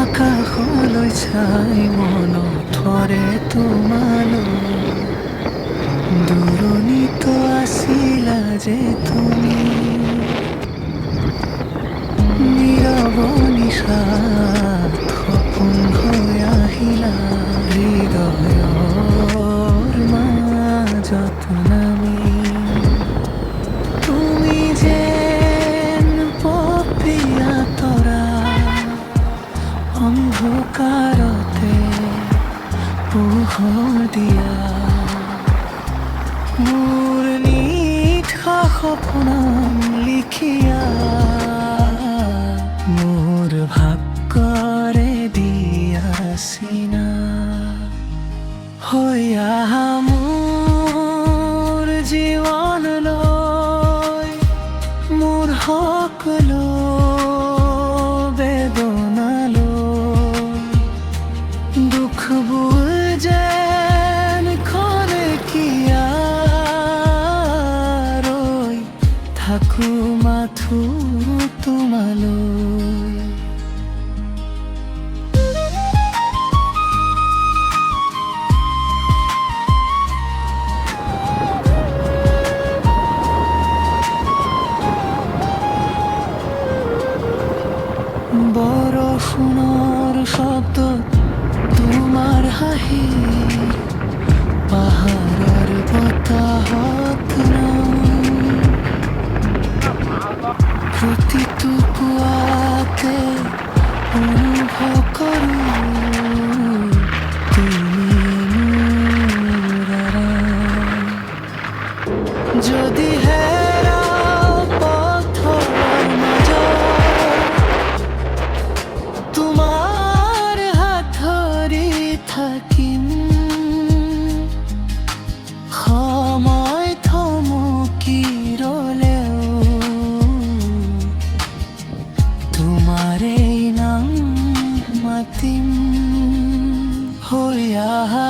আকাশলৈ চাই মনত পৰে তোমালৈ, দূৰণিতো আছিলা যে তুমি, নীৰৱ নিশাত সপোন হৈ আহিলা হৃদয়ৰ মাজত নামি। তুমি যেন পপীয়া তৰা, অন্ধকাৰতে পোহৰ দিয়া, মোৰ নিঠা সপোন লিখিয়া, মোৰ ভাগ্যৰে দিয়া চিনা। হৈ আহা মোৰ জীৱনলৈ, মোৰ সকলো দুখবোৰ যেন খৰেকিয়া, ৰৈ থাকো মাথো তোমালৈ। বৰষুণৰ শব্দ, তোমাৰ হাঁহি, পাহাৰৰ বতাহত প্ৰতিটো পুৱাতে অনুভৱ কৰোঁ তুমি মোৰ আৰাম। যদি হেৰাও পথৰ মাজত, তোমাৰ হাত ধৰি থাকিম, সময় থমকি ৰলেও তোমাৰেই নাম মাতিম। হৈ আহা